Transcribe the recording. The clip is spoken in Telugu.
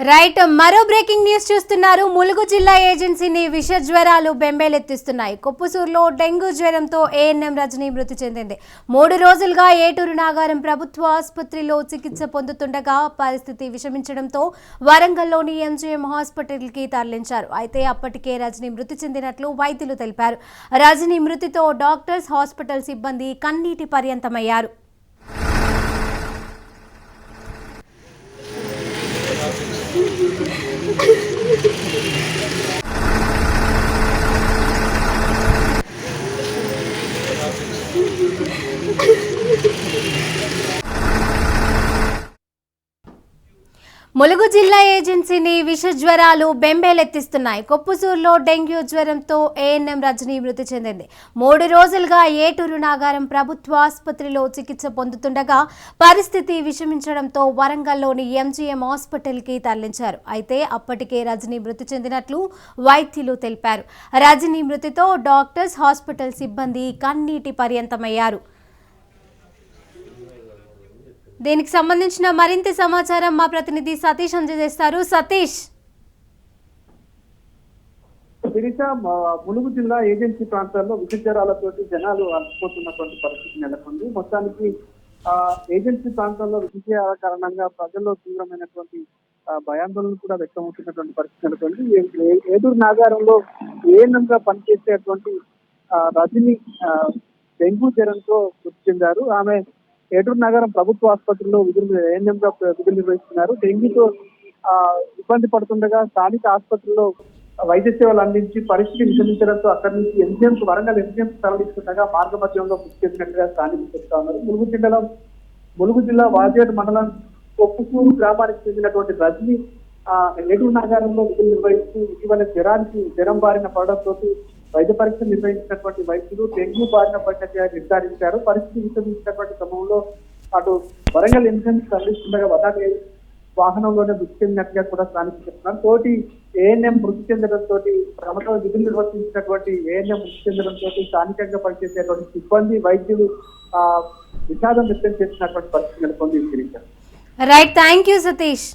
రైట్ మరో బ్రేకింగ్ న్యూస్ చూస్తున్నారు. ములుగు జిల్లా ఏజెన్సీని విష జ్వరాలు బెంబేలెత్తిస్తున్నాయి. కొప్పుసూరులో డెంగ్యూ జ్వరంతో ఏఎన్ఎం రజనీ మృతి చెందింది. 3 రోజులుగా ఏటూరు నాగారం ప్రభుత్వ ఆసుపత్రిలో చికిత్స పొందుతుండగా పరిస్థితి విషమించడంతో వరంగల్లోని ఎంజీఎం హాస్పిటల్కి తరలించారు. అయితే అప్పటికే రజనీ మృతి చెందినట్లు వైద్యులు తెలిపారు. రజనీ మృతితో డాక్టర్స్, హాస్పిటల్ సిబ్బంది కన్నీటి పర్యంతమయ్యారు. ములుగు జిల్లా ఏజెన్సీని విష జ్వరాలు బెంబేలెత్తిస్తున్నాయి. కొప్పుసూరులో డెంగ్యూ జ్వరంతో ఏఎన్ఎం రజనీ మృతి చెందింది. 3 రోజులుగా ఏటూరు నాగారం ప్రభుత్వ ఆసుపత్రిలో చికిత్స పొందుతుండగా పరిస్థితి విషమించడంతో వరంగల్లోని ఎంజీఎం హాస్పిటల్కి తరలించారు. అయితే అప్పటికే రజనీ మృతి చెందినట్లు వైద్యులు తెలిపారు. రజనీ మృతితో డాక్టర్స్, హాస్పిటల్ సిబ్బంది కన్నీటి పర్యంతమయ్యారు. దీనికి సంబంధించిన మరింత సమాచారం మా ప్రతినిధి సతీష్ అందజేస్తారు. సతీష్, ములుగు జిల్లా ఏజెన్సీ ప్రాంతాల్లో విషజ్వరాలతో జనాలు అలసిపోతున్నటువంటి పరిస్థితి నెలకొంది. మొత్తానికి ఏజెన్సీ ప్రాంతాల్లో విషజ్వరాల కారణంగా ప్రజల్లో తీవ్రమైనటువంటి భయాందోళనలు కూడా వ్యక్తమవుతున్నటువంటి పరిస్థితి నెలకొంది. ఏటూరు నాగారంలో ఏఎన్ఎంగా పనిచేసేటువంటి రజని డెంగ్యూ జ్వరంతో మృతి చెందారు. ఆమె ఏటూరు నగరం ప్రభుత్వ ఆసుపత్రిలో ఏఎన్ఎంగా విధులు నిర్వహిస్తున్నారు. డెంగ్యూతో ఇబ్బంది పడుతుండగా స్థానిక ఆసుపత్రిలో వైద్య సేవలు అందించి పరిస్థితి విషమించడంతో అక్కడి నుంచి వరంగల్ ఎంజీఎం తరలిస్తుండగా మార్గ మధ్యంలో మృతి చెందినట్టుగా స్థానికులు చెప్తా ఉన్నారు. ములుగు జిల్లా వాజేడు మండలం కొప్పుసూరు గ్రామానికి చెందినటువంటి రజని ఏటూరు నగరంలో విధులు నిర్వహిస్తూ ఇటీవల జ్వరం బారిన పడడంతో వైద్య పరీక్షలు నిర్వహించినటువంటి వైద్యులు డెంగ్యూ బారిన పడినట్టుగా నిర్ధారించారు. పరిస్థితి విషమించినటువంటి క్రమంలో అటు వరంగల్ ఎంజీఎం తరలిస్తుండగా వదాటి వాహనంలోనే మృతి చెందినట్టుగా కూడా స్థానికులు చెప్తున్నారు. తోటి ఏఎన్ఎం మృతి చెందడంతో ప్రమాద విధులు నిర్వర్తించినటువంటి ఏఎన్ఎం మృతి చెందడంతో స్థానికంగా పనిచేసేటువంటి సిబ్బంది, వైద్యులు విషాదం వ్యక్తం చేసినటువంటి పరిస్థితి నెలకొంది. Right, thank you Satish.